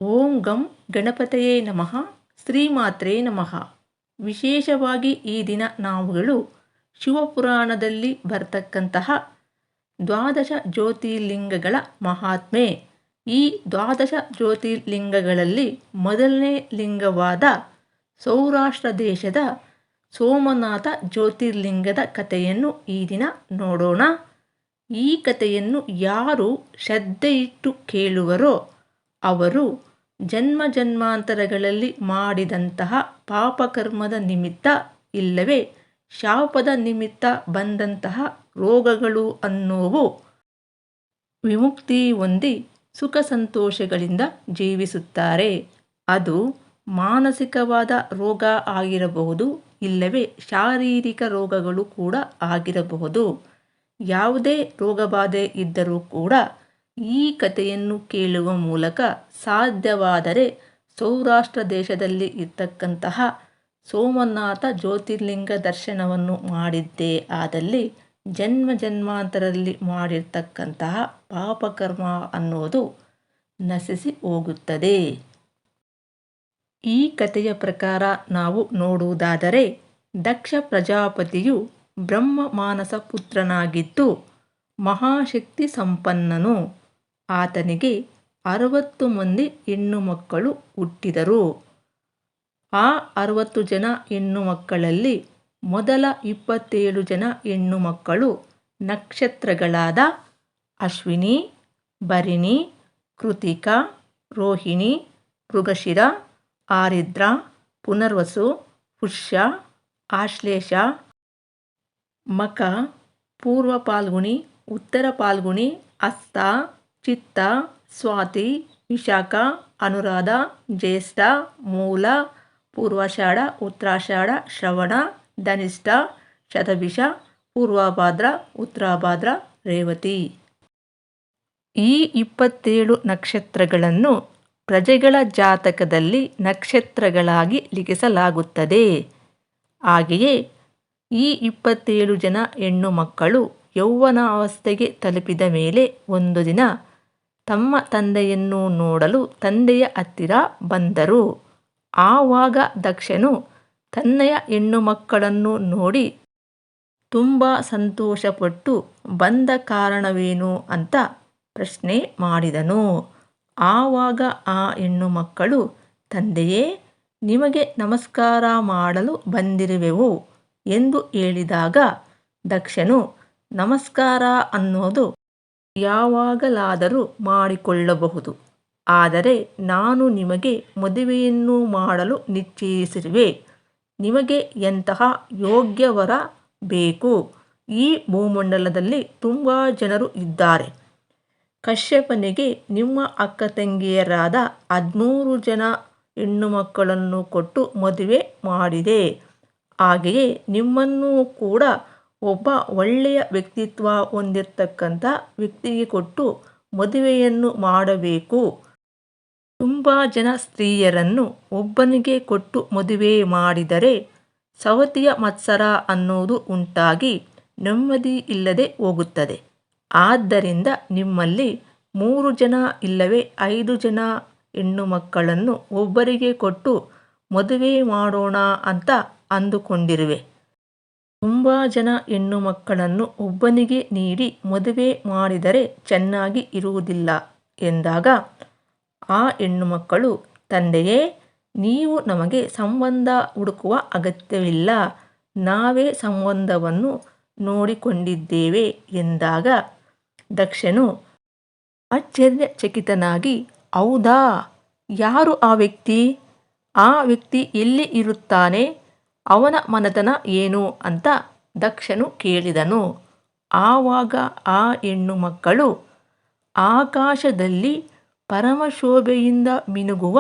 ಓಂ ಗಂ ಗಣಪತಯೇ ನಮಃ ಶ್ರೀಮಾತ್ರೇ ನಮಃ. ವಿಶೇಷವಾಗಿ ಈ ದಿನ ನಾವುಗಳು ಶಿವಪುರಾಣದಲ್ಲಿ ಬರ್ತಕ್ಕಂತಹ ದ್ವಾದಶ ಜ್ಯೋತಿರ್ಲಿಂಗಗಳ ಮಹಾತ್ಮೆ. ಈ ದ್ವಾದಶ ಜ್ಯೋತಿರ್ಲಿಂಗಗಳಲ್ಲಿ ಮೊದಲನೇ ಲಿಂಗವಾದ ಸೌರಾಷ್ಟ್ರ ದೇಶದ ಸೋಮನಾಥ ಜ್ಯೋತಿರ್ಲಿಂಗದ ಕಥೆಯನ್ನು ಈ ದಿನ ನೋಡೋಣ. ಈ ಕಥೆಯನ್ನು ಯಾರು ಶ್ರದ್ಧೆಯಿಟ್ಟು ಕೇಳುವರೋ ಅವರು ಜನ್ಮ ಜನ್ಮಾಂತರಗಳಲ್ಲಿ ಮಾಡಿದಂತಹ ಪಾಪಕರ್ಮದ ನಿಮಿತ್ತ ಇಲ್ಲವೇ ಶಾಪದ ನಿಮಿತ್ತ ಬಂದಂತಹ ರೋಗಗಳು ಅನ್ನೋವು ವಿಮುಕ್ತಿ ಹೊಂದಿ ಸುಖ ಸಂತೋಷಗಳಿಂದ ಜೀವಿಸುತ್ತಾರೆ. ಅದು ಮಾನಸಿಕವಾದ ರೋಗ ಆಗಿರಬಹುದು, ಇಲ್ಲವೇ ಶಾರೀರಿಕ ರೋಗಗಳು ಕೂಡ ಆಗಿರಬಹುದು. ಯಾವುದೇ ರೋಗಬಾಧೆ ಇದ್ದರೂ ಕೂಡ ಈ ಕಥೆಯನ್ನು ಕೇಳುವ ಮೂಲಕ ಸಾಧ್ಯವಾದರೆ ಸೌರಾಷ್ಟ್ರ ದೇಶದಲ್ಲಿ ಇರ್ತಕ್ಕಂತಹ ಸೋಮನಾಥ ಜ್ಯೋತಿರ್ಲಿಂಗ ದರ್ಶನವನ್ನು ಮಾಡಿದ್ದೇ ಆದಲ್ಲಿ ಜನ್ಮ ಜನ್ಮಾಂತರದಲ್ಲಿ ಮಾಡಿರ್ತಕ್ಕಂತಹ ಪಾಪಕರ್ಮ ಅನ್ನೋದು ನಶಿಸಿ ಹೋಗುತ್ತದೆ. ಈ ಕಥೆಯ ಪ್ರಕಾರ ನಾವು ನೋಡುವುದಾದರೆ ದಕ್ಷ ಪ್ರಜಾಪತಿಯು ಬ್ರಹ್ಮ ಮಾನಸ ಪುತ್ರನಾಗಿದ್ದು ಮಹಾಶಕ್ತಿ ಸಂಪನ್ನನು. ಆತನಿಗೆ 60 ಮಂದಿ ಹೆಣ್ಣು ಮಕ್ಕಳು ಹುಟ್ಟಿದರು. ಆ 60 ಜನ ಹೆಣ್ಣು ಮಕ್ಕಳಲ್ಲಿ ಮೊದಲ 27 ಜನ ಹೆಣ್ಣು ಮಕ್ಕಳು ನಕ್ಷತ್ರಗಳಾದ ಅಶ್ವಿನಿ, ಭರಣಿ, ಕೃತಿಕಾ, ರೋಹಿಣಿ, ಮೃಗಶಿರ, ಆರಿದ್ರ, ಪುನರ್ವಸು, ಪುಷ್ಯ, ಆಶ್ಲೇಷ, ಮಖ, ಪೂರ್ವ ಫಾಲ್ಗುಣಿ, ಉತ್ತರ ಫಾಲ್ಗುಣಿ, ಹಸ್ತ, ಚಿತ್ತ, ಸ್ವಾತಿ, ವಿಶಾಖ, ಅನುರಾಧ, ಜ್ಯೇಷ್ಠ, ಮೂಲ, ಪೂರ್ವಾಷಾಢ, ಉತ್ತರಾಷಾಢ, ಶ್ರವಣ, ಧನಿಷ್ಠ, ಶತಭಿಷ, ಪೂರ್ವಭಾದ್ರ, ಉತ್ತರಾಭಾದ್ರ, ರೇವತಿ. ಈ 27 ನಕ್ಷತ್ರಗಳನ್ನು ಪ್ರಜೆಗಳ ಜಾತಕದಲ್ಲಿ ನಕ್ಷತ್ರಗಳಾಗಿ ಲಿಖಿಸಲಾಗುತ್ತದೆ. ಹಾಗೆಯೇ ಈ 27 ಜನ ಹೆಣ್ಣು ಮಕ್ಕಳು ಯೌವನಾವಸ್ಥೆಗೆ ತಲುಪಿದ ಮೇಲೆ ಒಂದು ದಿನ ತಮ್ಮ ತಂದೆಯನ್ನು ನೋಡಲು ತಂದೆಯ ಹತ್ತಿರ ಬಂದರು. ಆವಾಗ ದಕ್ಷನು ತನ್ನೆಯ ಹೆಣ್ಣು ಮಕ್ಕಳನ್ನು ನೋಡಿ ತುಂಬ ಸಂತೋಷಪಟ್ಟು ಬಂದ ಕಾರಣವೇನು ಅಂತ ಪ್ರಶ್ನೆ ಮಾಡಿದನು. ಆವಾಗ ಆ ಹೆಣ್ಣು ಮಕ್ಕಳು, ತಂದೆಯೇ, ನಿಮಗೆ ನಮಸ್ಕಾರ ಮಾಡಲು ಬಂದಿರುವೆವು ಎಂದು ಹೇಳಿದಾಗ ದಕ್ಷನು, ನಮಸ್ಕಾರ ಅನ್ನೋದು ಯಾವಾಗಲಾದರೂ ಮಾಡಿಕೊಳ್ಳಬಹುದು, ಆದರೆ ನಾನು ನಿಮಗೆ ಮದುವೆಯನ್ನು ಮಾಡಲು ನಿಶ್ಚಯಿಸಿರುವೆ. ನಿಮಗೆ ಎಂತಹ ಯೋಗ್ಯ ವರ ಬೇಕು? ಈ ಭೂಮಂಡಲದಲ್ಲಿ ತುಂಬ ಜನರು ಇದ್ದಾರೆ. ಕಶ್ಯಪನಿಗೆ ನಿಮ್ಮ ಅಕ್ಕ ತಂಗಿಯರಾದ 13 ಜನ ಹೆಣ್ಣು ಮಕ್ಕಳನ್ನು ಕೊಟ್ಟು ಮದುವೆ ಮಾಡಿದೆ. ಹಾಗೆಯೇ ನಿಮ್ಮನ್ನು ಕೂಡ ಒಬ್ಬ ಒಳ್ಳೆಯ ವ್ಯಕ್ತಿತ್ವ ಹೊಂದಿರತಕ್ಕಂಥ ವ್ಯಕ್ತಿಗೆ ಕೊಟ್ಟು ಮದುವೆಯನ್ನು ಮಾಡಬೇಕು. ತುಂಬ ಜನ ಸ್ತ್ರೀಯರನ್ನು ಒಬ್ಬನಿಗೆ ಕೊಟ್ಟು ಮದುವೆ ಮಾಡಿದರೆ ಸವತಿಯ ಮತ್ಸರ ಅನ್ನೋದು ಉಂಟಾಗಿ ನೆಮ್ಮದಿ ಇಲ್ಲದೆ ಹೋಗುತ್ತದೆ. ಆದ್ದರಿಂದ ನಿಮ್ಮಲ್ಲಿ 3 ಜನ ಇಲ್ಲವೇ 5 ಜನ ಹೆಣ್ಣು ಮಕ್ಕಳನ್ನು ಒಬ್ಬರಿಗೆ ಕೊಟ್ಟು ಮದುವೆ ಮಾಡೋಣ ಅಂತ ಅಂದುಕೊಂಡಿರುವೆ. ತುಂಬ ಜನ ಹೆಣ್ಣು ಮಕ್ಕಳನ್ನು ಒಬ್ಬನಿಗೆ ನೀಡಿ ಮದುವೆ ಮಾಡಿದರೆ ಚೆನ್ನಾಗಿ ಇರುವುದಿಲ್ಲ ಎಂದಾಗ ಆ ಹೆಣ್ಣು ಮಕ್ಕಳು, ತಂದೆಯೇ, ನೀವು ನಮಗೆ ಸಂಬಂಧ ಹುಡುಕುವ ಅಗತ್ಯವಿಲ್ಲ, ನಾವೇ ಸಂಬಂಧವನ್ನು ನೋಡಿಕೊಂಡಿದ್ದೇವೆ ಎಂದಾಗ ದಕ್ಷನು ಆಶ್ಚರ್ಯಚಕಿತನಾಗಿ, ಹೌದಾ, ಯಾರು ಆ ವ್ಯಕ್ತಿ? ಆ ವ್ಯಕ್ತಿ ಎಲ್ಲಿ ಇರುತ್ತಾನೆ? ಅವನ ಮನೆತನ ಏನು ಅಂತ ದಕ್ಷನು ಕೇಳಿದನು. ಆವಾಗ ಆ ಹೆಣ್ಣು ಮಕ್ಕಳು, ಆಕಾಶದಲ್ಲಿ ಪರಮಶೋಭೆಯಿಂದ ಮಿನುಗುವ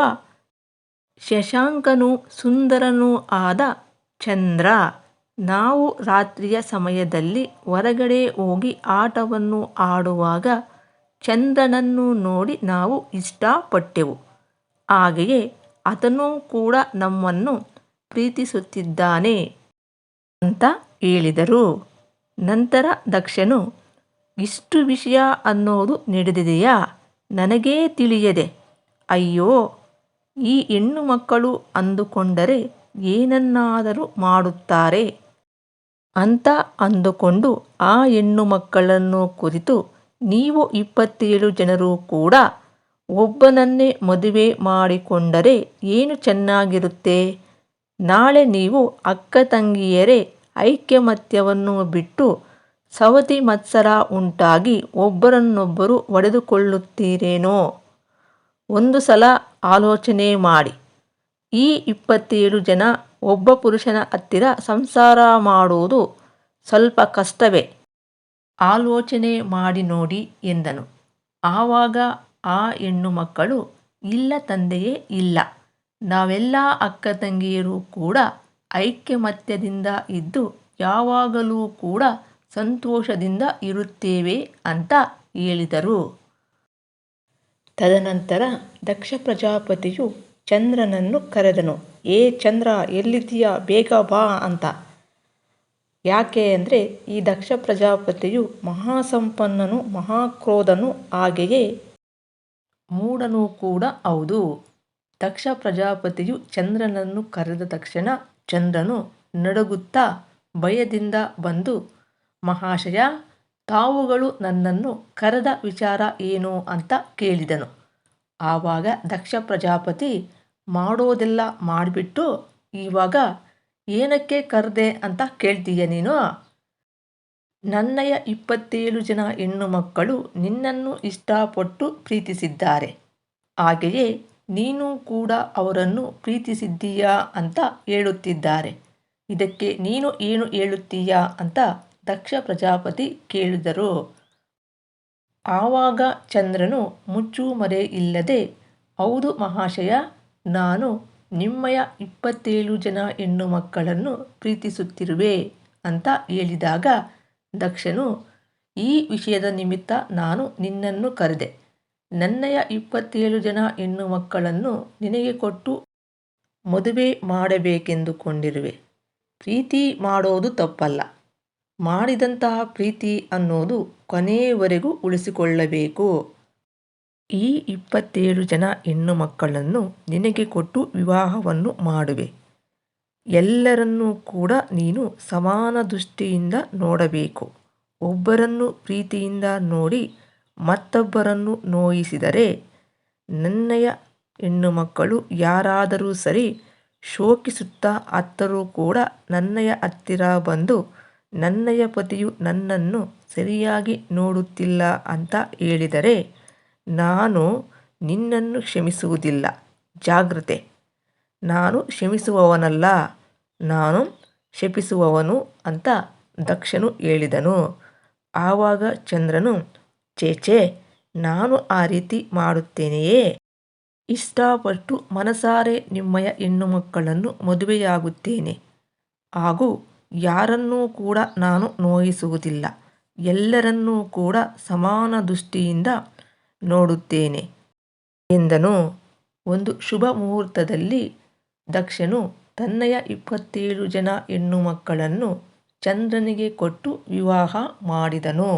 ಶಶಾಂಕನೂ ಸುಂದರನೂ ಆದ ಚಂದ್ರ. ನಾವು ರಾತ್ರಿಯ ಸಮಯದಲ್ಲಿ ಹೊರಗಡೆ ಹೋಗಿ ಆಟವನ್ನು ಆಡುವಾಗ ಚಂದ್ರನನ್ನು ನೋಡಿ ನಾವು ಇಷ್ಟಪಟ್ಟೆವು. ಹಾಗೆಯೇ ಆತನೂ ಕೂಡ ನಮ್ಮನ್ನು ಪ್ರೀತಿಸುತ್ತಿದ್ದಾನೆ ಅಂತ ಹೇಳಿದರು. ನಂತರ ದಕ್ಷನು, ಇಷ್ಟು ವಿಷಯ ಅನ್ನೋದು ನಡೆದಿದೆಯಾ? ನನಗೇ ತಿಳಿಯದೆ. ಅಯ್ಯೋ, ಈ ಹೆಣ್ಣು ಮಕ್ಕಳು ಅಂದುಕೊಂಡರೆ ಏನನ್ನಾದರೂ ಮಾಡುತ್ತಾರೆ ಅಂತ ಅಂದುಕೊಂಡು ಆ ಹೆಣ್ಣು ಮಕ್ಕಳನ್ನು ಕುರಿತು, ನೀವು 27 ಜನರು ಕೂಡ ಒಬ್ಬನನ್ನೇ ಮದುವೆ ಮಾಡಿಕೊಂಡರೆ ಏನು ಚೆನ್ನಾಗಿರುತ್ತೆ. ನಾಳೆ ನೀವು ಅಕ್ಕ ತಂಗಿಯರೇ ಐಕಮತ್ಯವನ್ನು ಬಿಟ್ಟು ಸವತಿ ಮತ್ಸರ ಉಂಟಾಗಿ ಒಬ್ಬರನ್ನೊಬ್ಬರು ಹೊಡೆದುಕೊಳ್ಳುತ್ತೀರೇನೋ. ಒಂದು ಸಲ ಆಲೋಚನೆ ಮಾಡಿ. ಈ 27 ಜನ ಒಬ್ಬ ಪುರುಷನ ಹತ್ತಿರ ಸಂಸಾರ ಮಾಡುವುದು ಸ್ವಲ್ಪ ಕಷ್ಟವೇ. ಆಲೋಚನೆ ಮಾಡಿ ನೋಡಿ ಎಂದನು. ಆವಾಗ ಆ ಹೆಣ್ಣು ಮಕ್ಕಳು, ಇಲ್ಲ ತಂದೆಯೇ, ಇಲ್ಲ, ನಾವೆಲ್ಲ ಅಕ್ಕ ತಂಗಿಯರು ಕೂಡ ಐಕ್ಯಮತ್ಯದಿಂದ ಇದ್ದು ಯಾವಾಗಲೂ ಕೂಡ ಸಂತೋಷದಿಂದ ಇರುತ್ತೇವೆ ಅಂತ ಹೇಳಿದರು. ತದನಂತರ ದಕ್ಷ ಪ್ರಜಾಪತಿಯು ಚಂದ್ರನನ್ನು ಕರೆದನು. ಏ ಚಂದ್ರ, ಎಲ್ಲಿದ್ದೀಯ, ಬೇಗ ಬಾ ಅಂತ. ಯಾಕೆ ಅಂದರೆ ಈ ದಕ್ಷ ಪ್ರಜಾಪತಿಯು ಮಹಾಸಂಪನ್ನನು, ಮಹಾಕ್ರೋಧನು, ಹಾಗೆಯೇ ಮೂಢನೂ ಕೂಡ ಹೌದು. ದಕ್ಷ ಪ್ರಜಾಪತಿಯು ಚಂದ್ರನನ್ನು ಕರೆದ ತಕ್ಷಣ ಚಂದ್ರನು ನಡುಗುತ್ತಾ ಭಯದಿಂದ ಬಂದು, ಮಹಾಶಯ, ತಾವುಗಳು ನನ್ನನ್ನು ಕರೆದ ವಿಚಾರ ಏನು ಅಂತ ಕೇಳಿದನು. ಆವಾಗ ದಕ್ಷ ಪ್ರಜಾಪತಿ, ಮಾಡೋದೆಲ್ಲ ಮಾಡಿಬಿಟ್ಟು ಇವಾಗ ಏನಕ್ಕೆ ಕರೆದೆ ಅಂತ ಕೇಳ್ತೀಯ ನೀನು? ನನ್ನಯ 27 ಜನ ಹೆಣ್ಣು ಮಕ್ಕಳು ನಿನ್ನನ್ನು ಇಷ್ಟಪಟ್ಟು ಪ್ರೀತಿಸಿದ್ದಾರೆ. ಹಾಗೆಯೇ ನೀನು ಕೂಡ ಅವರನ್ನು ಪ್ರೀತಿಸಿದ್ದೀಯಾ ಅಂತ ಹೇಳುತ್ತಿದ್ದಾರೆ. ಇದಕ್ಕೆ ನೀನು ಏನು ಹೇಳುತ್ತೀಯಾ ಅಂತ ದಕ್ಷ ಪ್ರಜಾಪತಿ ಕೇಳಿದರು. ಆವಾಗ ಚಂದ್ರನು ಮುಚ್ಚುಮರೆ ಇಲ್ಲದೆ, ಹೌದು ಮಹಾಶಯ, ನಾನು ನಿಮ್ಮಯ 27 ಜನ ಹೆಣ್ಣು ಮಕ್ಕಳನ್ನು ಪ್ರೀತಿಸುತ್ತಿರುವೆ ಅಂತ ಹೇಳಿದಾಗ ದಕ್ಷನು, ಈ ವಿಷಯದ ನಿಮಿತ್ತ ನಾನು ನಿನ್ನನ್ನು ಕರೆದೆ. ನನ್ನಯ 27 ಜನ ಹೆಣ್ಣು ಮಕ್ಕಳನ್ನು ನಿನಗೆ ಕೊಟ್ಟು ಮದುವೆ ಮಾಡಬೇಕೆಂದುಕೊಂಡಿರುವೆ. ಪ್ರೀತಿ ಮಾಡೋದು ತಪ್ಪಲ್ಲ. ಮಾಡಿದಂತಹ ಪ್ರೀತಿ ಅನ್ನೋದು ಕೊನೆಯವರೆಗೂ ಉಳಿಸಿಕೊಳ್ಳಬೇಕು. ಈ 27 ಜನ ಹೆಣ್ಣು ಮಕ್ಕಳನ್ನು ನಿನಗೆ ಕೊಟ್ಟು ವಿವಾಹವನ್ನು ಮಾಡುವೆ. ಎಲ್ಲರನ್ನೂ ಕೂಡ ನೀನು ಸಮಾನ ದೃಷ್ಟಿಯಿಂದ ನೋಡಬೇಕು. ಒಬ್ಬರನ್ನು ಪ್ರೀತಿಯಿಂದ ನೋಡಿ ಮತ್ತೊಬ್ಬರನ್ನು ನೋಯಿಸಿದರೆ, ನನ್ನಯ ಹೆಣ್ಣು ಮಕ್ಕಳು ಯಾರಾದರೂ ಸರಿ ಶೋಕಿಸುತ್ತಾ ಅತ್ತರೂ ಕೂಡ ನನ್ನಯ ಹತ್ತಿರ ಬಂದು, ನನ್ನಯ ಪತಿಯು ನನ್ನನ್ನು ಸರಿಯಾಗಿ ನೋಡುತ್ತಿಲ್ಲ ಅಂತ ಹೇಳಿದರೆ ನಾನು ನಿನ್ನನ್ನು ಕ್ಷಮಿಸುವುದಿಲ್ಲ. ಜಾಗ್ರತೆ. ನಾನು ಕ್ಷಮಿಸುವವನಲ್ಲ, ನಾನು ಶಪಿಸುವವನು ಅಂತ ದಕ್ಷನು ಹೇಳಿದನು. ಆವಾಗ ಚಂದ್ರನು, ಛೇ, ನಾನು ಆ ರೀತಿ ಮಾಡುತ್ತೇನೆಯೇ? ಇಷ್ಟಪಟ್ಟು ಮನಸಾರೆ ನಿಮ್ಮಯ ಹೆಣ್ಣು ಮಕ್ಕಳನ್ನು ಮದುವೆಯಾಗುತ್ತೇನೆ. ಹಾಗೂ ಯಾರನ್ನೂ ಕೂಡ ನಾನು ನೋಯಿಸುವುದಿಲ್ಲ. ಎಲ್ಲರನ್ನೂ ಕೂಡ ಸಮಾನ ದೃಷ್ಟಿಯಿಂದ ನೋಡುತ್ತೇನೆ ಎಂದನು. ಒಂದು ಶುಭ ಮುಹೂರ್ತದಲ್ಲಿ ದಕ್ಷನು ತನ್ನಯ 27 ಜನ ಹೆಣ್ಣು ಮಕ್ಕಳನ್ನು ಚಂದ್ರನಿಗೆ ಕೊಟ್ಟು ವಿವಾಹ ಮಾಡಿದನು.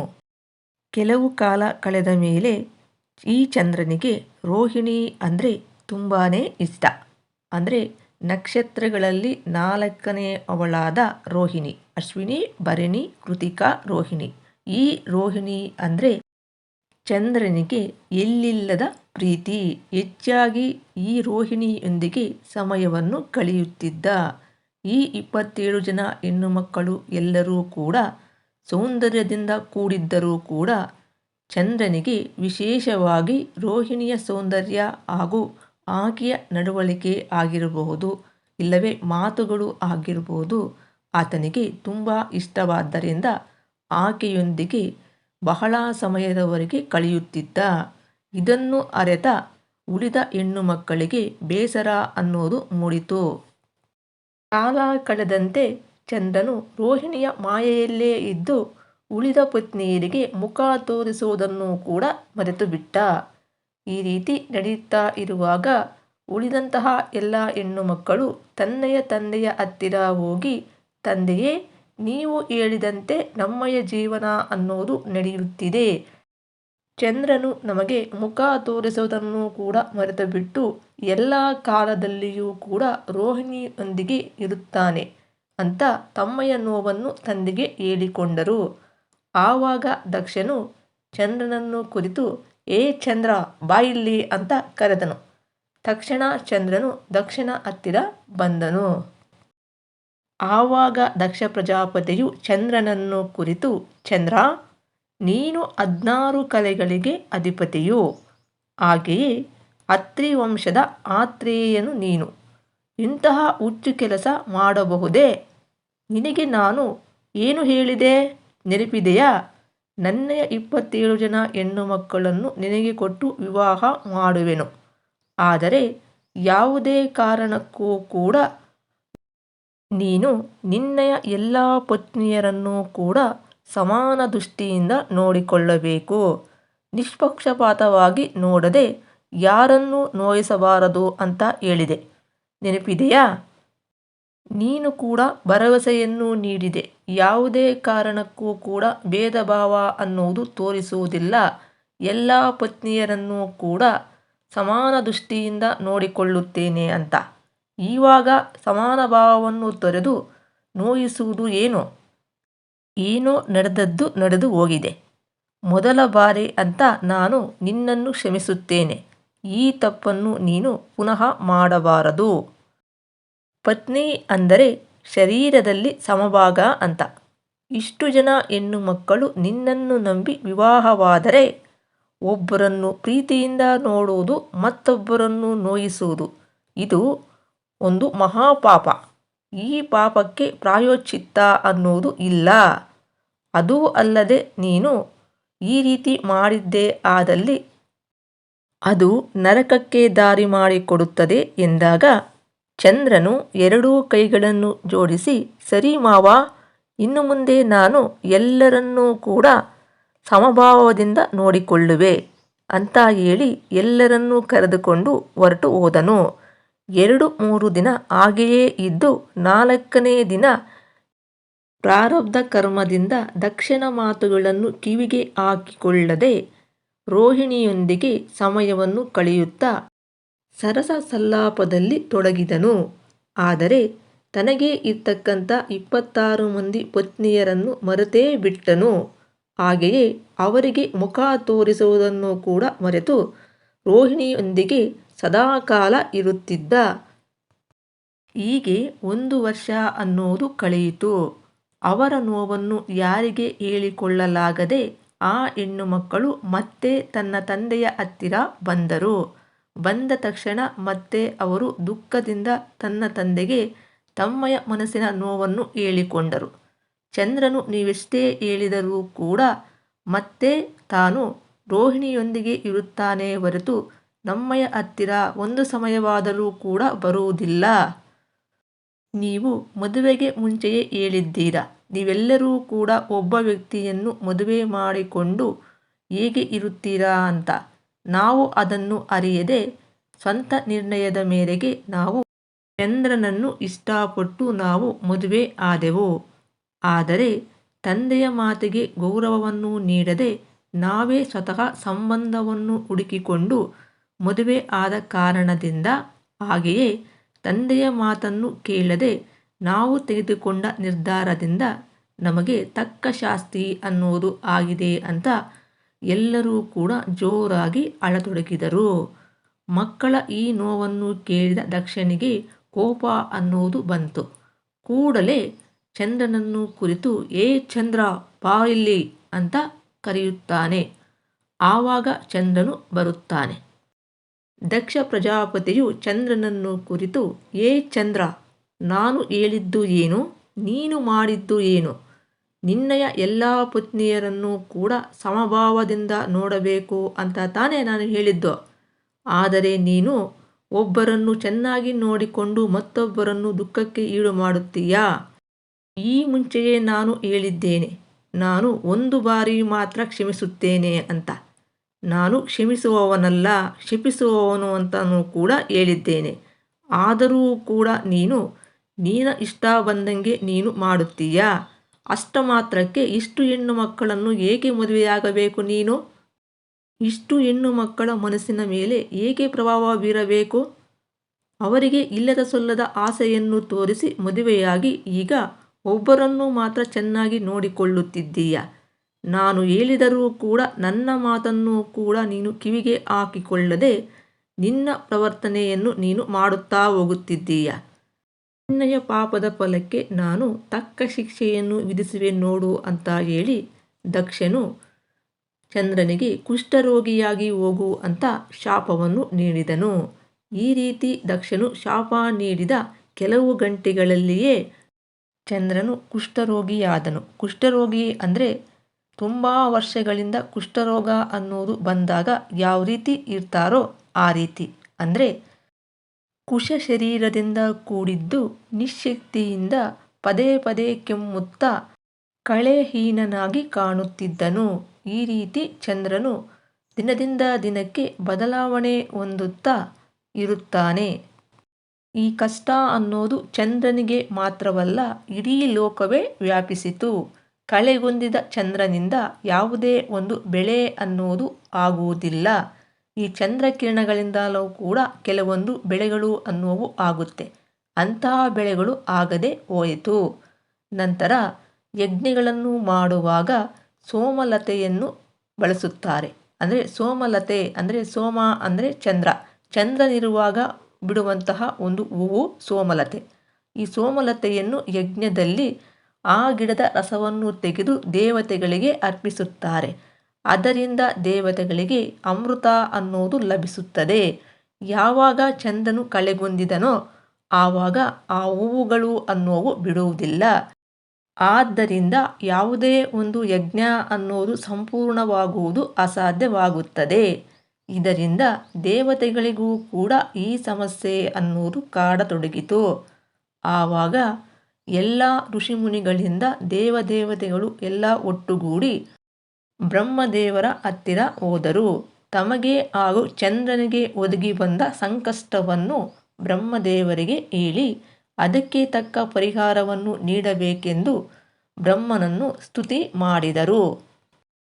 ಕೆಲವು ಕಾಲ ಕಳೆದ ಮೇಲೆ ಈ ಚಂದ್ರನಿಗೆ ರೋಹಿಣಿ ಅಂದರೆ ತುಂಬಾ ಇಷ್ಟ. ಅಂದರೆ ನಕ್ಷತ್ರಗಳಲ್ಲಿ 4ನೇ ಅವಳಾದ ರೋಹಿಣಿ, ಅಶ್ವಿನಿ, ಭರಣಿ, ಕೃತಿಕಾ, ರೋಹಿಣಿ. ಈ ರೋಹಿಣಿ ಅಂದರೆ ಚಂದ್ರನಿಗೆ ಎಲ್ಲಿಲ್ಲದ ಪ್ರೀತಿ. ಹೆಚ್ಚಾಗಿ ಈ ರೋಹಿಣಿಯೊಂದಿಗೆ ಸಮಯವನ್ನು ಕಳೆಯುತ್ತಿದ್ದ. ಈ 27 ಜನ ಹೆಣ್ಣು ಮಕ್ಕಳು ಎಲ್ಲರೂ ಕೂಡ ಸೌಂದರ್ಯದಿಂದ ಕೂಡಿದ್ದರೂ ಕೂಡ ಚಂದ್ರನಿಗೆ ವಿಶೇಷವಾಗಿ ರೋಹಿಣಿಯ ಸೌಂದರ್ಯ ಹಾಗೂ ಆಕೆಯ ನಡವಳಿಕೆ ಆಗಿರಬಹುದು, ಇಲ್ಲವೇ ಮಾತುಗಳು ಆಗಿರಬಹುದು, ಆತನಿಗೆ ತುಂಬ ಇಷ್ಟವಾದ್ದರಿಂದ ಆಕೆಯೊಂದಿಗೆ ಬಹಳ ಸಮಯದವರೆಗೆ ಕಳೆಯುತ್ತಿದ್ದ. ಇದನ್ನು ಅರಿತ ಉಳಿದ ಹೆಣ್ಣು ಮಕ್ಕಳಿಗೆ ಬೇಸರ ಅನ್ನೋದು ಮೂಡಿತು. ಕಾಲ ಕಳೆದಂತೆ ಚಂದ್ರನು ರೋಹಿಣಿಯ ಮಾಯೆಯಲ್ಲೇ ಇದ್ದು ಉಳಿದ ಪತ್ನಿಯರಿಗೆ ಮುಖ ತೋರಿಸುವುದನ್ನು ಕೂಡ ಮರೆತು ಬಿಟ್ಟ. ಈ ರೀತಿ ನಡೆಯುತ್ತಾ ಇರುವಾಗ ಉಳಿದಂತಹ ಎಲ್ಲ ಹೆಣ್ಣು ಮಕ್ಕಳು ತನ್ನಯ ತಂದೆಯ ಹತ್ತಿರ ಹೋಗಿ, ತಂದೆಯೇ, ನೀವು ಹೇಳಿದಂತೆ ನಮ್ಮಯ ಜೀವನ ಅನ್ನೋದು ನಡೆಯುತ್ತಿದೆ. ಚಂದ್ರನು ನಮಗೆ ಮುಖ ತೋರಿಸುವುದನ್ನು ಕೂಡ ಮರೆತುಬಿಟ್ಟು ಎಲ್ಲ ಕಾಲದಲ್ಲಿಯೂ ಕೂಡ ರೋಹಿಣಿಯೊಂದಿಗೆ ಇರುತ್ತಾನೆ ಅಂತ ತಮ್ಮಯ್ಯ ನೋವನ್ನು ತಂದೆಗೆ ಹೇಳಿಕೊಂಡರು. ಆವಾಗ ದಕ್ಷನು ಚಂದ್ರನನ್ನು ಕುರಿತು ಏ ಚಂದ್ರ ಬಾಯಿಲ್ಲಿ ಅಂತ ಕರೆದನು. ತಕ್ಷಣ ಚಂದ್ರನು ದಕ್ಷನ ಹತ್ತಿರ ಬಂದನು. ಆವಾಗ ದಕ್ಷ ಪ್ರಜಾಪತಿಯು ಚಂದ್ರನನ್ನು ಕುರಿತು, ಚಂದ್ರ, ನೀನು 16 ಕಲೆಗಳಿಗೆ ಅಧಿಪತಿಯು, ಹಾಗೆಯೇ ಅತ್ರಿ ವಂಶದ ಆತ್ರೇಯನು ನೀನು. ಇಂತಹ ಹುಚ್ಚು ಕೆಲಸ ಮಾಡಬಹುದೇ? ನಿನಗೆ ನಾನು ಏನು ಹೇಳಿದೆ ನೆನಪಿದೆಯಾ? ನನ್ನಯ 27 ಜನ ಹೆಣ್ಣು ಮಕ್ಕಳನ್ನು ನಿನಗೆ ಕೊಟ್ಟು ವಿವಾಹ ಮಾಡುವೆನು. ಆದರೆ ಯಾವುದೇ ಕಾರಣಕ್ಕೂ ಕೂಡ ನೀನು ನಿನ್ನಯ ಎಲ್ಲ ಪತ್ನಿಯರನ್ನೂ ಕೂಡ ಸಮಾನ ದೃಷ್ಟಿಯಿಂದ ನೋಡಿಕೊಳ್ಳಬೇಕು. ನಿಷ್ಪಕ್ಷಪಾತವಾಗಿ ನೋಡದೆ ಯಾರನ್ನೂ ನೋಯಿಸಬಾರದು ಅಂತ ಹೇಳಿದೆ. ನೆನಪಿದೆಯಾ? ನೀನು ಕೂಡ ಭರವಸೆಯನ್ನು ನೀಡಿದೆ. ಯಾವುದೇ ಕಾರಣಕ್ಕೂ ಕೂಡ ಭೇದ ಭಾವ ಅನ್ನುವುದು ತೋರಿಸುವುದಿಲ್ಲ. ಎಲ್ಲ ಪತ್ನಿಯರನ್ನೂ ಕೂಡ ಸಮಾನ ದೃಷ್ಟಿಯಿಂದ ನೋಡಿಕೊಳ್ಳುತ್ತೇನೆ ಅಂತ. ಇವಾಗ ಸಮಾನ ಭಾವವನ್ನು ತೊರೆದು ನೋಯಿಸುವುದು ಏನು? ಏನೋ ನಡೆದದ್ದು ನಡೆದು ಹೋಗಿದೆ. ಮೊದಲ ಬಾರಿ ಅಂತ ನಾನು ನಿನ್ನನ್ನು ಕ್ಷಮಿಸುತ್ತೇನೆ. ಈ ತಪ್ಪನ್ನು ನೀನು ಪುನಃ ಮಾಡಬಾರದು. ಪತ್ನಿ ಅಂದರೆ ಶರೀರದಲ್ಲಿ ಸಮಭಾಗ ಅಂತ. ಇಷ್ಟು ಜನ ಹೆಣ್ಣು ಮಕ್ಕಳು ನಿನ್ನನ್ನು ನಂಬಿ ವಿವಾಹವಾದರೆ ಒಬ್ಬರನ್ನು ಪ್ರೀತಿಯಿಂದ ನೋಡುವುದು, ಮತ್ತೊಬ್ಬರನ್ನು ನೋಯಿಸುವುದು, ಇದು ಒಂದು ಮಹಾಪಾಪ. ಈ ಪಾಪಕ್ಕೆ ಪ್ರಾಯಶ್ಚಿತ್ತ ಅನ್ನುವುದು ಇಲ್ಲ. ಅದೂ ಅಲ್ಲದೆ ನೀನು ಈ ರೀತಿ ಮಾಡಿದ್ದೇ ಆದಲ್ಲಿ ಅದು ನರಕಕ್ಕೆ ದಾರಿ ಮಾಡಿಕೊಡುತ್ತದೆ ಎಂದಾಗ ಚಂದ್ರನು 2 ಕೈಗಳನ್ನು ಜೋಡಿಸಿ, ಸರಿ ಮಾವ, ಇನ್ನು ಮುಂದೆ ನಾನು ಎಲ್ಲರನ್ನೂ ಕೂಡ ಸಮಭಾವದಿಂದ ನೋಡಿಕೊಳ್ಳುವೆ ಅಂತ ಹೇಳಿ ಎಲ್ಲರನ್ನೂ ಕರೆದುಕೊಂಡು ಹೊರಟು ಹೋದನು. 2-3 ದಿನ ಹಾಗೆಯೇ ಇದ್ದು 4ನೇ ದಿನ ಪ್ರಾರಬ್ಧ ಕರ್ಮದಿಂದ ದಕ್ಷನ ಮಾತುಗಳನ್ನು ಕಿವಿಗೆ ಹಾಕಿಕೊಳ್ಳದೆ ರೋಹಿಣಿಯೊಂದಿಗೆ ಸಮಯವನ್ನು ಕಳೆಯುತ್ತಾ ಸರಸ ಸಲ್ಲಾಪದಲ್ಲಿ ತೊಡಗಿದನು. ಆದರೆ ತನಗೆ ಇರ್ತಕ್ಕಂಥ 26 ಮಂದಿ ಪತ್ನಿಯರನ್ನು ಮರೆತೇ ಬಿಟ್ಟನು. ಹಾಗೆಯೇ ಅವರಿಗೆ ಮುಖ ತೋರಿಸುವುದನ್ನು ಕೂಡ ಮರೆತು ರೋಹಿಣಿಯೊಂದಿಗೆ ಸದಾಕಾಲ ಇರುತ್ತಿದ್ದ. ಹೀಗೆ 1 ವರ್ಷ ಅನ್ನುವುದು ಕಳೆಯಿತು. ಅವರ ನೋವನ್ನು ಯಾರಿಗೆ ಹೇಳಿಕೊಳ್ಳಲಾಗದೆ ಆ ಹೆಣ್ಣು ಮಕ್ಕಳು ಮತ್ತೆ ತನ್ನ ತಂದೆಯ ಹತ್ತಿರ ಬಂದರು. ಬಂದ ತಕ್ಷಣ ಮತ್ತೆ ಅವರು ದುಃಖದಿಂದ ತನ್ನ ತಂದೆಗೆ ತಮ್ಮಯ ಮನಸ್ಸಿನ ನೋವನ್ನು ಹೇಳಿಕೊಂಡರು. ಚಂದ್ರನು ನೀವೆಷ್ಟೇ ಹೇಳಿದರೂ ಕೂಡ ಮತ್ತೆ ತಾನು ರೋಹಿಣಿಯೊಂದಿಗೆ ಇರುತ್ತಾನೆ ಹೊರತು ನಮ್ಮಯ ಹತ್ತಿರ ಒಂದು ಸಮಯವಾದರೂ ಕೂಡ ಬರುವುದಿಲ್ಲ. ನೀವು ಮದುವೆಗೆ ಮುಂಚೆಯೇ ಹೇಳಿದ್ದೀರಾ, ನೀವೆಲ್ಲರೂ ಕೂಡ ಒಬ್ಬ ವ್ಯಕ್ತಿಯನ್ನು ಮದುವೆ ಮಾಡಿಕೊಂಡು ಹೇಗೆ ಇರುತ್ತೀರಾ ಅಂತ. ನಾವು ಅದನ್ನು ಅರಿಯದೆ ಸ್ವಂತ ನಿರ್ಣಯದ ಮೇರೆಗೆ ನಾವು ಚಂದ್ರನನ್ನು ಇಷ್ಟಪಟ್ಟು ನಾವು ಮದುವೆ ಆದೆವು. ಆದರೆ ತಂದೆಯ ಮಾತಿಗೆ ಗೌರವವನ್ನು ನೀಡದೆ ನಾವೇ ಸ್ವತಃ ಸಂಬಂಧವನ್ನು ಹುಡುಕಿಕೊಂಡು ಮದುವೆ ಆದ ಕಾರಣದಿಂದ, ಹಾಗೆಯೇ ತಂದೆಯ ಮಾತನ್ನು ಕೇಳದೆ ನಾವು ತೆಗೆದುಕೊಂಡ ನಿರ್ಧಾರದಿಂದ ನಮಗೆ ತಕ್ಕ ಶಾಸ್ತಿ ಅನ್ನುವುದು ಆಗಿದೆ ಅಂತ ಎಲ್ಲರೂ ಕೂಡ ಜೋರಾಗಿ ಅಳತೊಡಗಿದರು. ಮಕ್ಕಳ ಈ ನೋವನ್ನು ಕೇಳಿದ ದಕ್ಷನಿಗೆ ಕೋಪ ಅನ್ನುವುದು ಬಂತು. ಕೂಡಲೇ ಚಂದ್ರನನ್ನು ಕುರಿತು ಏ ಚಂದ್ರ, ಬಾ ಇಲ್ಲಿ ಅಂತ ಕರೆಯುತ್ತಾನೆ. ಆವಾಗ ಚಂದ್ರನು ಬರುತ್ತಾನೆ. ದಕ್ಷ ಪ್ರಜಾಪತಿಯು ಚಂದ್ರನನ್ನು ಕುರಿತು, ಏ ಚಂದ್ರ, ನಾನು ಹೇಳಿದ್ದು ಏನು? ನೀನು ಮಾಡಿದ್ದು ಏನು? ನಿನ್ನಯ ಎಲ್ಲ ಪತ್ನಿಯರನ್ನು ಕೂಡ ಸಮಭಾವದಿಂದ ನೋಡಬೇಕು ಅಂತ ತಾನೇ ನಾನು ಹೇಳಿದ್ದು. ಆದರೆ ನೀನು ಒಬ್ಬರನ್ನು ಚೆನ್ನಾಗಿ ನೋಡಿಕೊಂಡು ಮತ್ತೊಬ್ಬರನ್ನು ದುಃಖಕ್ಕೆ ಈಡು ಮಾಡುತ್ತೀಯಾ? ಈ ಮುಂಚೆಯೇ ನಾನು ಹೇಳಿದ್ದೇನೆ, ನಾನು 1 ಬಾರಿ ಮಾತ್ರ ಕ್ಷಮಿಸುತ್ತೇನೆ ಅಂತ. ನಾನು ಕ್ಷಮಿಸುವವನಲ್ಲ, ಶಪಿಸುವವನು ಅಂತಲೂ ಕೂಡ ಹೇಳಿದ್ದೇನೆ. ಆದರೂ ಕೂಡ ನೀನು ನಿನ್ನ ಇಷ್ಟ ಬಂದಂಗೆ ನೀನು ಮಾಡುತ್ತೀಯಾ? ಅಷ್ಟ ಮಾತ್ರಕ್ಕೆ ಇಷ್ಟು ಹೆಣ್ಣು ಮಕ್ಕಳನ್ನು ಏಕೆ ಮದುವೆಯಾಗಬೇಕು ನೀನು? ಇಷ್ಟು ಹೆಣ್ಣು ಮಕ್ಕಳ ಮನಸ್ಸಿನ ಮೇಲೆ ಏಕೆ ಪ್ರಭಾವ ಬೀರಬೇಕು? ಅವರಿಗೆ ಇಲ್ಲದ ಸೊಲ್ಲದ ಆಸೆಯನ್ನು ತೋರಿಸಿ ಮದುವೆಯಾಗಿ ಈಗ ಒಬ್ಬರನ್ನು ಮಾತ್ರ ಚೆನ್ನಾಗಿ ನೋಡಿಕೊಳ್ಳುತ್ತಿದ್ದೀಯ. ನಾನು ಹೇಳಿದರೂ ಕೂಡ ನನ್ನ ಮಾತನ್ನು ಕೂಡ ನೀನು ಕಿವಿಗೆ ಹಾಕಿಕೊಳ್ಳದೆ ನಿನ್ನ ಪ್ರವರ್ತನೆಯನ್ನು ನೀನು ಮಾಡುತ್ತಾ ಹೋಗುತ್ತಿದ್ದೀಯ. ನಿನ್ನಯ ಪಾಪದ ಫಲಕ್ಕೆ ನಾನು ತಕ್ಕ ಶಿಕ್ಷೆಯನ್ನು ವಿಧಿಸುವೆ ನೋಡು ಅಂತ ಹೇಳಿ ದಕ್ಷನು ಚಂದ್ರನಿಗೆ ಕುಷ್ಠರೋಗಿಯಾಗಿ ಹೋಗು ಅಂತ ಶಾಪವನ್ನು ನೀಡಿದನು. ಈ ರೀತಿ ದಕ್ಷನು ಶಾಪ ನೀಡಿದ ಕೆಲವು ಗಂಟೆಗಳಲ್ಲಿಯೇ ಚಂದ್ರನು ಕುಷ್ಠರೋಗಿಯಾದನು. ಕುಷ್ಠರೋಗಿ ಅಂದರೆ ತುಂಬ ವರ್ಷಗಳಿಂದ ಕುಷ್ಠರೋಗ ಅನ್ನೋದು ಬಂದಾಗ ಯಾವ ರೀತಿ ಇರ್ತಾರೋ ಆ ರೀತಿ, ಅಂದರೆ ಕುಶ ಶರೀರದಿಂದ ಕೂಡಿದ್ದು ನಿಶ್ಶಕ್ತಿಯಿಂದ ಪದೇ ಪದೇ ಕೆಮ್ಮುತ್ತಾ ಕಳೆಹೀನನಾಗಿ ಕಾಣುತ್ತಿದ್ದನು. ಈ ರೀತಿ ಚಂದ್ರನು ದಿನದಿಂದ ದಿನಕ್ಕೆ ಬದಲಾವಣೆ ಹೊಂದುತ್ತಾ ಇರುತ್ತಾನೆ. ಈ ಕಷ್ಟ ಅನ್ನೋದು ಚಂದ್ರನಿಗೆ ಮಾತ್ರವಲ್ಲ, ಇಡೀ ಲೋಕವೇ ವ್ಯಾಪಿಸಿತು. ಕಳೆಗುಂದಿದ ಚಂದ್ರನಿಂದ ಯಾವುದೇ ಒಂದು ಬೆಳೆ ಅನ್ನೋದು ಆಗುವುದಿಲ್ಲ. ಈ ಚಂದ್ರ ಕಿರಣಗಳಿಂದಲೂ ಕೂಡ ಕೆಲವೊಂದು ಬೆಳೆಗಳು ಅನ್ನುವು ಆಗುತ್ತೆ. ಅಂತಹ ಬೆಳೆಗಳು ಆಗದೆ ಹೋಯಿತು. ನಂತರ ಯಜ್ಞಗಳನ್ನು ಮಾಡುವಾಗ ಸೋಮಲತೆಯನ್ನು ಬಳಸುತ್ತಾರೆ. ಅಂದರೆ ಸೋಮಲತೆ ಅಂದರೆ ಸೋಮ ಅಂದರೆ ಚಂದ್ರ, ಚಂದ್ರನಿರುವಾಗ ಬಿಡುವಂತಹ ಒಂದು ಹೂವು ಸೋಮಲತೆ. ಈ ಸೋಮಲತೆಯನ್ನು ಯಜ್ಞದಲ್ಲಿ ಆ ಗಿಡದ ರಸವನ್ನು ತೆಗೆದು ದೇವತೆಗಳಿಗೆ ಅರ್ಪಿಸುತ್ತಾರೆ. ಅದರಿಂದ ದೇವತೆಗಳಿಗೆ ಅಮೃತ ಅನ್ನೋದು ಲಭಿಸುತ್ತದೆ. ಯಾವಾಗ ಚಂದ್ರನು ಕಳೆಗುಂದಿದನೋ ಆವಾಗ ಆ ಹೂವುಗಳು ಅನ್ನೋವು ಬಿಡುವುದಿಲ್ಲ. ಆದ್ದರಿಂದ ಯಾವುದೇ ಒಂದು ಯಜ್ಞ ಅನ್ನೋದು ಸಂಪೂರ್ಣವಾಗುವುದು ಅಸಾಧ್ಯವಾಗುತ್ತದೆ. ಇದರಿಂದ ದೇವತೆಗಳಿಗೂ ಕೂಡ ಈ ಸಮಸ್ಯೆ ಅನ್ನೋದು ಕಾಡತೊಡಗಿತು. ಆವಾಗ ಎಲ್ಲ ಋಷಿಮುನಿಗಳಿಂದ ದೇವತೆಗಳು ಎಲ್ಲ ಒಟ್ಟುಗೂಡಿ ಬ್ರಹ್ಮದೇವರ ಹತ್ತಿರ ಹೋದರು. ತಮಗೆ ಹಾಗೂ ಚಂದ್ರನಿಗೆ ಒದಗಿ ಬಂದ ಸಂಕಷ್ಟವನ್ನು ಬ್ರಹ್ಮದೇವರಿಗೆ ಹೇಳಿ ಅದಕ್ಕೆ ತಕ್ಕ ಪರಿಹಾರವನ್ನು ನೀಡಬೇಕೆಂದು ಬ್ರಹ್ಮನನ್ನು ಸ್ತುತಿ ಮಾಡಿದರು.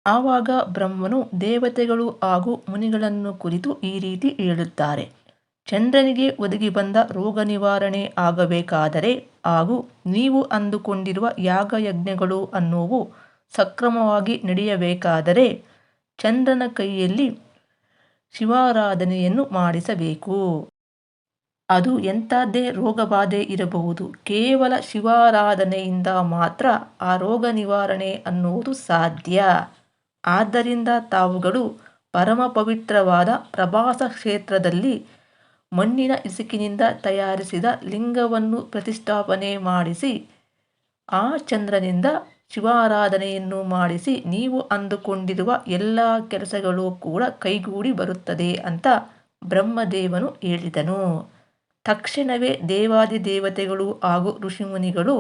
ಆವಾಗ ಬ್ರಹ್ಮನು ದೇವತೆಗಳು ಹಾಗೂ ಮುನಿಗಳನ್ನು ಕುರಿತು ಈ ರೀತಿ ಹೇಳುತ್ತಾರೆ. ಚಂದ್ರನಿಗೆ ಒದಗಿ ಬಂದ ರೋಗ ನಿವಾರಣೆ ಆಗಬೇಕಾದರೆ ಹಾಗೂ ನೀವು ಅಂದುಕೊಂಡಿರುವ ಯಾಗಯಜ್ಞಗಳು ಅನ್ನುವು ಸಕ್ರಮವಾಗಿ ನಡೆಯಬೇಕಾದರೆ ಚಂದ್ರನ ಕೈಯಲ್ಲಿ ಶಿವಾರಾಧನೆಯನ್ನು ಮಾಡಿಸಬೇಕು. ಅದು ಎಂಥದ್ದೇ ರೋಗಬಾಧೆ ಇರಬಹುದು, ಕೇವಲ ಶಿವಾರಾಧನೆಯಿಂದ ಮಾತ್ರ ಆ ರೋಗ ನಿವಾರಣೆ ಅನ್ನುವುದು ಸಾಧ್ಯ. ಆದ್ದರಿಂದ ತಾವುಗಳು ಪರಮ ಪವಿತ್ರವಾದ ಪ್ರಭಾಸ ಕ್ಷೇತ್ರದಲ್ಲಿ ಮಣ್ಣಿನ ಇಸುಕಿನಿಂದ ತಯಾರಿಸಿದ ಲಿಂಗವನ್ನು ಪ್ರತಿಷ್ಠಾಪನೆ ಮಾಡಿಸಿ ಆ ಚಂದ್ರನಿಂದ ಶಿವಾರಾಧನೆಯನ್ನು ಮಾಡಿಸಿ ನೀವು ಅಂದುಕೊಂಡಿರುವ ಎಲ್ಲ ಕೆಲಸಗಳು ಕೂಡ ಕೈಗೂಡಿ ಬರುತ್ತದೆ ಅಂತ ಬ್ರಹ್ಮದೇವನು ಹೇಳಿದನು. ತಕ್ಷಣವೇ ದೇವಾದಿದೇವತೆಗಳು ಹಾಗೂ ಋಷಿಮುನಿಗಳು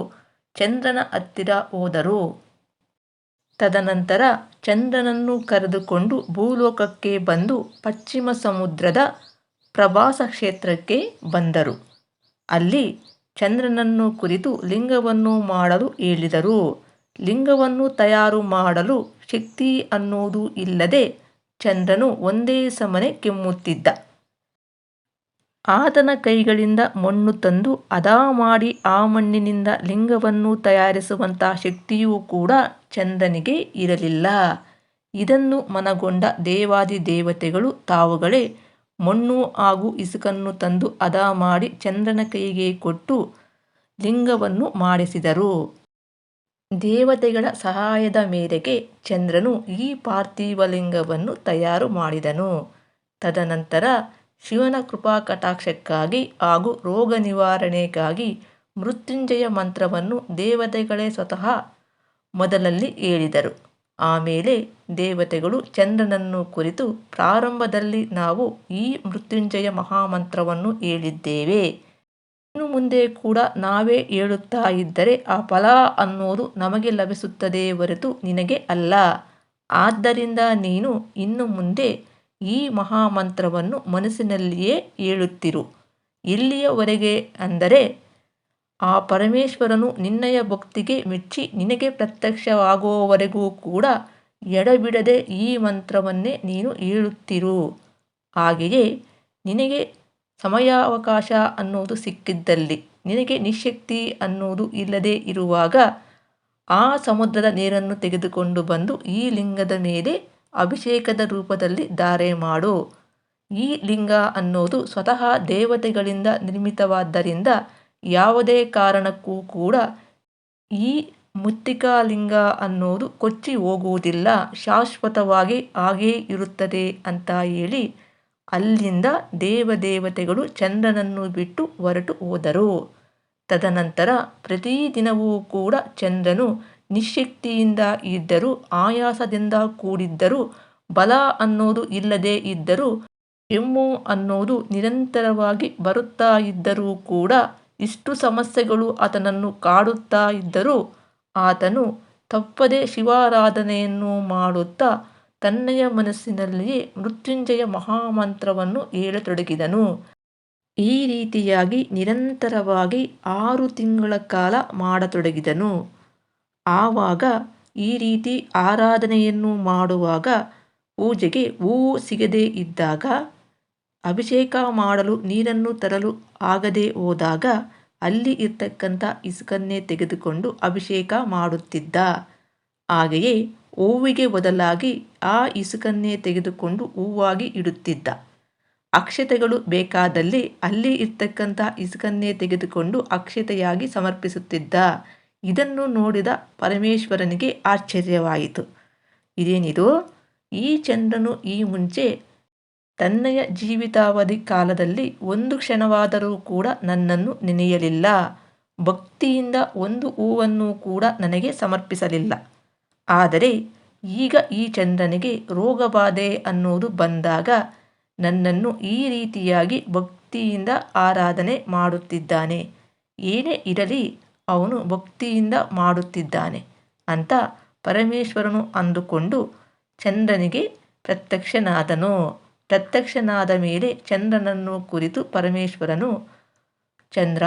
ಚಂದ್ರನ ಹತ್ತಿರ ಹೋದರು. ತದನಂತರ ಚಂದ್ರನನ್ನು ಕರೆದುಕೊಂಡು ಭೂಲೋಕಕ್ಕೆ ಬಂದು ಪಶ್ಚಿಮ ಸಮುದ್ರದ ಪ್ರಭಾಸ ಕ್ಷೇತ್ರಕ್ಕೆ ಬಂದರು. ಅಲ್ಲಿ ಚಂದ್ರನನ್ನು ಕುರಿತು ಲಿಂಗವನ್ನು ಮಾಡಲು ಹೇಳಿದರು. ಲಿಂಗವನ್ನು ತಯಾರು ಮಾಡಲು ಶಕ್ತಿ ಅನ್ನೋದು ಇಲ್ಲದೆ ಚಂದ್ರನು ಒಂದೇ ಸಮನೆ ಕೆಮ್ಮುತ್ತಿದ್ದ. ಆತನ ಕೈಗಳಿಂದ ಮಣ್ಣು ತಂದು ಹದ ಮಾಡಿ ಆ ಮಣ್ಣಿನಿಂದ ಲಿಂಗವನ್ನು ತಯಾರಿಸುವಂತಹ ಶಕ್ತಿಯೂ ಕೂಡ ಚಂದ್ರನಿಗೆ ಇರಲಿಲ್ಲ. ಇದನ್ನು ಮನಗೊಂಡ ದೇವಾದಿದೇವತೆಗಳು ತಾವುಗಳೇ ಮಣ್ಣು ಹಾಗೂ ಇಸುಕನ್ನು ತಂದು ಹದ ಮಾಡಿ ಚಂದ್ರನ ಕೈಗೆ ಕೊಟ್ಟು ಲಿಂಗವನ್ನು ಮಾಡಿಸಿದರು. ದೇವತೆಗಳ ಸಹಾಯದ ಮೇರೆಗೆ ಚಂದ್ರನು ಈ ಪಾರ್ಥಿವ ಲಿಂಗವನ್ನು ತಯಾರು ಮಾಡಿದನು. ತದನಂತರ ಶಿವನ ಕೃಪಾ ಕಟಾಕ್ಷಕ್ಕಾಗಿ ಹಾಗೂ ರೋಗ ನಿವಾರಣೆಗಾಗಿ ಮೃತ್ಯುಂಜಯ ಮಂತ್ರವನ್ನು ದೇವತೆಗಳೇ ಸ್ವತಃ ಮೊದಲಲ್ಲಿ ಹೇಳಿದರು. ಆಮೇಲೆ ದೇವತೆಗಳು ಚಂದ್ರನನ್ನು ಕುರಿತು ಪ್ರಾರಂಭದಲ್ಲಿ ನಾವು ಈ ಮೃತ್ಯುಂಜಯ ಮಹಾಮಂತ್ರವನ್ನು ಹೇಳಿದ್ದೇವೆ. ಇನ್ನು ಮುಂದೆ ಕೂಡ ನಾವೇ ಹೇಳುತ್ತಾ ಇದ್ದರೆ ಆ ಫಲ ಅನ್ನೋದು ನಮಗೆ ಲಭಿಸುತ್ತದೆ ಹೊರತು ನಿನಗೆ ಅಲ್ಲ. ಆದ್ದರಿಂದ ನೀನು ಇನ್ನು ಮುಂದೆ ಈ ಮಹಾಮಂತ್ರವನ್ನು ಮನಸ್ಸಿನಲ್ಲಿಯೇ ಹೇಳುತ್ತಿರು. ಎಲ್ಲಿಯವರೆಗೆ ಅಂದರೆ ಆ ಪರಮೇಶ್ವರನು ನಿನ್ನಯ ಭಕ್ತಿಗೆ ಮೆಚ್ಚಿ ನಿನಗೆ ಪ್ರತ್ಯಕ್ಷವಾಗುವವರೆಗೂ ಕೂಡ ಎಡಬಿಡದೆ ಈ ಮಂತ್ರವನ್ನೇ ನೀನು ಹೇಳುತ್ತಿರು. ಹಾಗೆಯೇ ನಿನಗೆ ಸಮಯಾವಕಾಶ ಅನ್ನೋದು ಸಿಕ್ಕಿದ್ದಲ್ಲಿ, ನಿನಗೆ ನಿಶ್ಶಕ್ತಿ ಅನ್ನೋದು ಇಲ್ಲದೆ ಇರುವಾಗ ಆ ಸಮುದ್ರದ ನೀರನ್ನು ತೆಗೆದುಕೊಂಡು ಬಂದು ಈ ಲಿಂಗದ ಮೇಲೆ ಅಭಿಷೇಕದ ರೂಪದಲ್ಲಿ ಧಾರೆ ಮಾಡು. ಈ ಲಿಂಗ ಅನ್ನೋದು ಸ್ವತಃ ದೇವತೆಗಳಿಂದ ನಿರ್ಮಿತವಾದ್ದರಿಂದ ಯಾವುದೇ ಕಾರಣಕ್ಕೂ ಕೂಡ ಈ ಮೃತ್ತಿಕಾಲಿಂಗ ಅನ್ನೋದು ಕೊಚ್ಚಿ ಹೋಗುವುದಿಲ್ಲ, ಶಾಶ್ವತವಾಗಿ ಹಾಗೇ ಇರುತ್ತದೆ ಅಂತ ಹೇಳಿ ಅಲ್ಲಿಂದ ದೇವತೆಗಳು ಚಂದ್ರನನ್ನು ಬಿಟ್ಟು ಹೊರಟು ಹೋದರು. ತದನಂತರ ಪ್ರತಿದಿನವೂ ಕೂಡ ಚಂದ್ರನು ನಿಶ್ಶಕ್ತಿಯಿಂದ ಇದ್ದರೂ, ಆಯಾಸದಿಂದ ಕೂಡಿದ್ದರೂ, ಬಲ ಅನ್ನೋದು ಇಲ್ಲದೆ ಇದ್ದರೂ, ಕೆಮ್ಮು ಅನ್ನೋದು ನಿರಂತರವಾಗಿ ಬರುತ್ತಾ ಇದ್ದರೂ ಕೂಡ, ಇಷ್ಟು ಸಮಸ್ಯೆಗಳು ಆತನನ್ನು ಕಾಡುತ್ತಾ ಇದ್ದರೂ ಆತನು ತಪ್ಪದೆ ಶಿವಾರಾಧನೆಯನ್ನು ಮಾಡುತ್ತಾ ತನ್ನಯ ಮನಸ್ಸಿನಲ್ಲಿಯೇ ಮೃತ್ಯುಂಜಯ ಮಹಾಮಂತ್ರವನ್ನು ಹೇಳತೊಡಗಿದನು. ಈ ರೀತಿಯಾಗಿ ನಿರಂತರವಾಗಿ 6 ತಿಂಗಳ ಕಾಲ ಮಾಡತೊಡಗಿದನು. ಆವಾಗ ಈ ರೀತಿ ಆರಾಧನೆಯನ್ನು ಮಾಡುವಾಗ, ಪೂಜೆಗೆ ಹೂವು ಸಿಗದೇ ಇದ್ದಾಗ, ಅಭಿಷೇಕ ಮಾಡಲು ನೀರನ್ನು ತರಲು ಆಗದೆ ಹೋದಾಗ ಅಲ್ಲಿ ಇರ್ತಕ್ಕಂಥ ಇಸುಕನ್ನೇ ತೆಗೆದುಕೊಂಡು ಅಭಿಷೇಕ ಮಾಡುತ್ತಿದ್ದ. ಹಾಗೆಯೇ ಹೂವಿಗೆ ಬದಲಾಗಿ ಆ ಇಸುಕನ್ನೇ ತೆಗೆದುಕೊಂಡು ಹೂವಾಗಿ ಇಡುತ್ತಿದ್ದ. ಅಕ್ಷತೆಗಳು ಬೇಕಾದಲ್ಲಿ ಅಲ್ಲಿ ಇರ್ತಕ್ಕಂಥ ಇಸುಕನ್ನೇ ತೆಗೆದುಕೊಂಡು ಅಕ್ಷತೆಯಾಗಿ ಸಮರ್ಪಿಸುತ್ತಿದ್ದ. ಇದನ್ನು ನೋಡಿದ ಪರಮೇಶ್ವರನಿಗೆ ಆಶ್ಚರ್ಯವಾಯಿತು. ಇದೇನಿದು? ಈ ಚಂದ್ರನು ಈ ಮುಂಚೆ ತನ್ನಯ ಜೀವಿತಾವಧಿ ಕಾಲದಲ್ಲಿ ಒಂದು ಕ್ಷಣವಾದರೂ ಕೂಡ ನನ್ನನ್ನು ನೆನೆಯಲಿಲ್ಲ, ಭಕ್ತಿಯಿಂದ ಒಂದು ಹೂವನ್ನು ಕೂಡ ನನಗೆ ಸಮರ್ಪಿಸಲಿಲ್ಲ. ಆದರೆ ಈಗ ಈ ಚಂದ್ರನಿಗೆ ರೋಗಬಾಧೆ ಅನ್ನೋದು ಬಂದಾಗ ನನ್ನನ್ನು ಈ ರೀತಿಯಾಗಿ ಭಕ್ತಿಯಿಂದ ಆರಾಧನೆ ಮಾಡುತ್ತಿದ್ದಾನೆ. ಏನೇ ಇರಲಿ ಅವನು ಭಕ್ತಿಯಿಂದ ಮಾಡುತ್ತಿದ್ದಾನೆ ಅಂತ ಪರಮೇಶ್ವರನು ಅಂದುಕೊಂಡು ಚಂದ್ರನಿಗೆ ಪ್ರತ್ಯಕ್ಷನಾದನು. ಪ್ರತ್ಯಕ್ಷನಾದ ಮೇಲೆ ಚಂದ್ರನನ್ನು ಕುರಿತು ಪರಮೇಶ್ವರನು, ಚಂದ್ರ,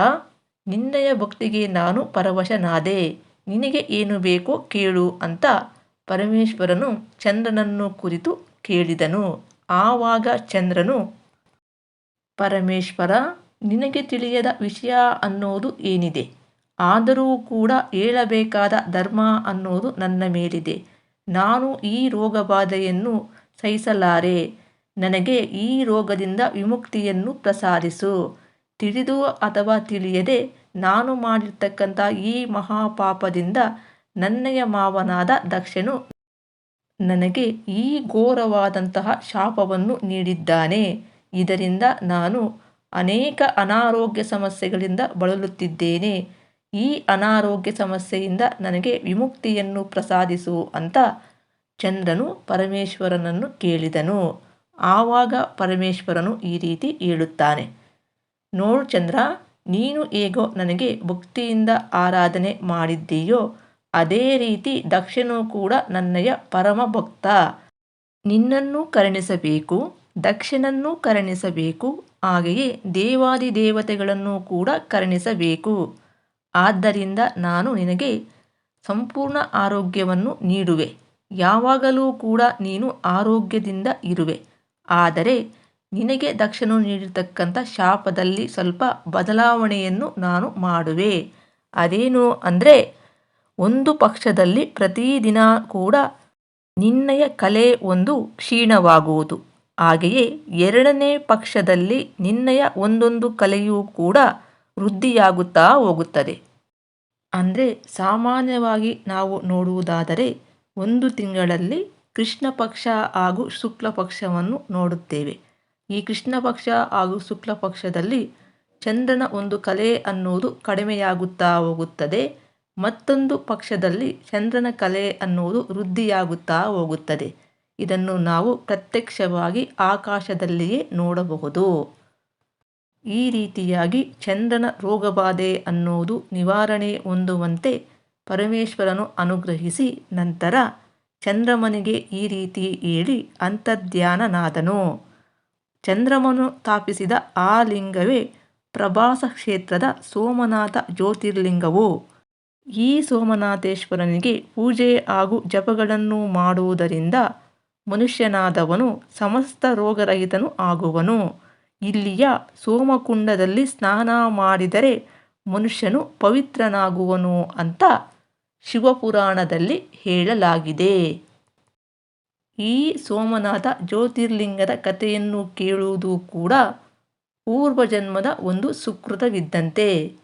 ನಿನ್ನಯ ಭಕ್ತಿಗೆ ನಾನು ಪರವಶನಾದೆ, ನಿನಗೆ ಏನು ಬೇಕೋ ಕೇಳು ಅಂತ ಪರಮೇಶ್ವರನು ಚಂದ್ರನನ್ನು ಕುರಿತು ಕೇಳಿದನು. ಆವಾಗ ಚಂದ್ರನು, ಪರಮೇಶ್ವರ, ನಿನಗೆ ತಿಳಿಯದ ವಿಷಯ ಅನ್ನೋದು ಏನಿದೆ? ಆದರೂ ಕೂಡ ಹೇಳಬೇಕಾದ ಧರ್ಮ ಅನ್ನೋದು ನನ್ನ ಮೇಲಿದೆ. ನಾನು ಈ ರೋಗಬಾಧೆಯನ್ನು ಸಹಿಸಲಾರೆ. ನನಗೆ ಈ ರೋಗದಿಂದ ವಿಮುಕ್ತಿಯನ್ನು ಪ್ರಸಾದಿಸು. ತಿಳಿದು ಅಥವಾ ತಿಳಿಯದೆ ನಾನು ಮಾಡಿರ್ತಕ್ಕಂಥ ಈ ಮಹಾಪಾಪದಿಂದ ನನ್ನಯ ಮಾವನಾದ ದಕ್ಷನು ನನಗೆ ಈ ಘೋರವಾದಂತಹ ಶಾಪವನ್ನು ನೀಡಿದ್ದಾನೆ. ಇದರಿಂದ ನಾನು ಅನೇಕ ಅನಾರೋಗ್ಯ ಸಮಸ್ಯೆಗಳಿಂದ ಬಳಲುತ್ತಿದ್ದೇನೆ. ಈ ಅನಾರೋಗ್ಯ ಸಮಸ್ಯೆಯಿಂದ ನನಗೆ ವಿಮುಕ್ತಿಯನ್ನು ಪ್ರಸಾದಿಸು ಅಂತ ಚಂದ್ರನು ಪರಮೇಶ್ವರನನ್ನು ಕೇಳಿದನು. ಆವಾಗ ಪರಮೇಶ್ವರನು ಈ ರೀತಿ ಹೇಳುತ್ತಾನೆ, ನೋಡು ಚಂದ್ರ, ನೀನು ಹೇಗೋ ನನಗೆ ಭಕ್ತಿಯಿಂದ ಆರಾಧನೆ ಮಾಡಿದ್ದೀಯೋ ಅದೇ ರೀತಿ ದಕ್ಷನು ಕೂಡ ನನ್ನಯ ಪರಮ ಭಕ್ತ. ನಿನ್ನನ್ನು ಕರುಣಿಸಬೇಕು, ದಕ್ಷನನ್ನು ಕರುಣಿಸಬೇಕು, ಹಾಗೆಯೇ ದೇವಾದಿ ದೇವತೆಗಳನ್ನು ಕೂಡ ಕರುಣಿಸಬೇಕು. ಆದ್ದರಿಂದ ನಾನು ನಿನಗೆ ಸಂಪೂರ್ಣ ಆರೋಗ್ಯವನ್ನು ನೀಡುವೆ. ಯಾವಾಗಲೂ ಕೂಡ ನೀನು ಆರೋಗ್ಯದಿಂದ ಇರುವೆ. ಆದರೆ ನಿನಗೆ ದಕ್ಷನು ನೀಡಿರ್ತಕ್ಕಂಥ ಶಾಪದಲ್ಲಿ ಸ್ವಲ್ಪ ಬದಲಾವಣೆಯನ್ನು ನಾನು ಮಾಡುವೆ. ಅದೇನು ಅಂದರೆ, ಒಂದು ಪಕ್ಷದಲ್ಲಿ ಪ್ರತಿದಿನ ಕೂಡ ನಿನ್ನಯ ಕಲೆ ಒಂದು ಕ್ಷೀಣವಾಗುವುದು. ಹಾಗೆಯೇ ಎರಡನೇ ಪಕ್ಷದಲ್ಲಿ ನಿನ್ನಯ ಒಂದೊಂದು ಕಲೆಯೂ ಕೂಡ ವೃದ್ಧಿಯಾಗುತ್ತಾ ಹೋಗುತ್ತದೆ. ಅಂದರೆ ಸಾಮಾನ್ಯವಾಗಿ ನಾವು ನೋಡುವುದಾದರೆ ಒಂದು ತಿಂಗಳಲ್ಲಿ ಕೃಷ್ಣ ಪಕ್ಷ ಹಾಗೂ ಶುಕ್ಲ ಪಕ್ಷವನ್ನು ನೋಡುತ್ತೇವೆ. ಈ ಕೃಷ್ಣ ಪಕ್ಷ ಹಾಗೂ ಶುಕ್ಲ ಪಕ್ಷದಲ್ಲಿ ಚಂದ್ರನ ಒಂದು ಕಲೆ ಅನ್ನುವುದು ಕಡಿಮೆಯಾಗುತ್ತಾ ಹೋಗುತ್ತದೆ. ಮತ್ತೊಂದು ಪಕ್ಷದಲ್ಲಿ ಚಂದ್ರನ ಕಲೆ ಅನ್ನುವುದು ವೃದ್ಧಿಯಾಗುತ್ತಾ ಹೋಗುತ್ತದೆ. ಇದನ್ನು ನಾವು ಪ್ರತ್ಯಕ್ಷವಾಗಿ ಆಕಾಶದಲ್ಲಿಯೇ ನೋಡಬಹುದು. ಈ ರೀತಿಯಾಗಿ ಚಂದ್ರನ ರೋಗಬಾಧೆ ಅನ್ನುವುದು ನಿವಾರಣೆ ಹೊಂದುವಂತೆ ಪರಮೇಶ್ವರನು ಅನುಗ್ರಹಿಸಿ ನಂತರ ಚಂದ್ರಮನಿಗೆ ಈ ರೀತಿ ಹೇಳಿ ಅಂತರ್ಧ್ಯಾನನಾದನು. ಚಂದ್ರಮನು ಸ್ಥಾಪಿಸಿದ ಆ ಲಿಂಗವೇ ಪ್ರಭಾಸ ಕ್ಷೇತ್ರದ ಸೋಮನಾಥ ಜ್ಯೋತಿರ್ಲಿಂಗವು. ಈ ಸೋಮನಾಥೇಶ್ವರನಿಗೆ ಪೂಜೆ ಹಾಗೂ ಜಪಗಳನ್ನು ಮಾಡುವುದರಿಂದ ಮನುಷ್ಯನಾದವನು ಸಮಸ್ತ ರೋಗರಹಿತನು ಆಗುವನು. ಇಲ್ಲಿಯ ಸೋಮಕುಂಡದಲ್ಲಿ ಸ್ನಾನ ಮಾಡಿದರೆ ಮನುಷ್ಯನು ಪವಿತ್ರನಾಗುವನು ಅಂತ ಶಿವಪುರಾಣದಲ್ಲಿ ಹೇಳಲಾಗಿದೆ. ಈ ಸೋಮನಾಥ ಜ್ಯೋತಿರ್ಲಿಂಗದ ಕಥೆಯನ್ನು ಕೇಳುವುದು ಕೂಡ ಪೂರ್ವಜನ್ಮದ ಒಂದು ಸುಕೃತವಿದ್ದಂತೆ.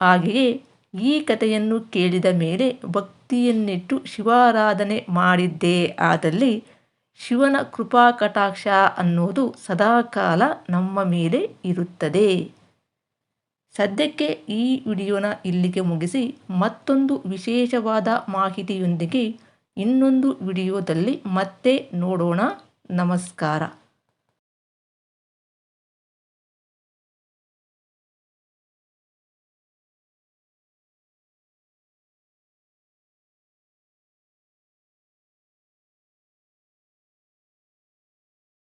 ಹಾಗೆಯೇ ಈ ಕಥೆಯನ್ನು ಕೇಳಿದ ಮೇಲೆ ಭಕ್ತಿಯನ್ನಿಟ್ಟು ಶಿವಾರಾಧನೆ ಮಾಡಿದ್ದೇ ಆದಲ್ಲಿ ಶಿವನ ಕೃಪಾ ಕಟಾಕ್ಷ ಅನ್ನೋದು ಸದಾಕಾಲ ನಮ್ಮ ಮೇಲೆ ಇರುತ್ತದೆ. ಸದ್ಯಕ್ಕೆ ಈ ವಿಡಿಯೋನ ಇಲ್ಲಿಗೆ ಮುಗಿಸಿ ಮತ್ತೊಂದು ವಿಶೇಷವಾದ ಮಾಹಿತಿಯೊಂದಿಗೆ ಇನ್ನೊಂದು ವಿಡಿಯೋದಲ್ಲಿ ಮತ್ತೆ ನೋಡೋಣ. ನಮಸ್ಕಾರ.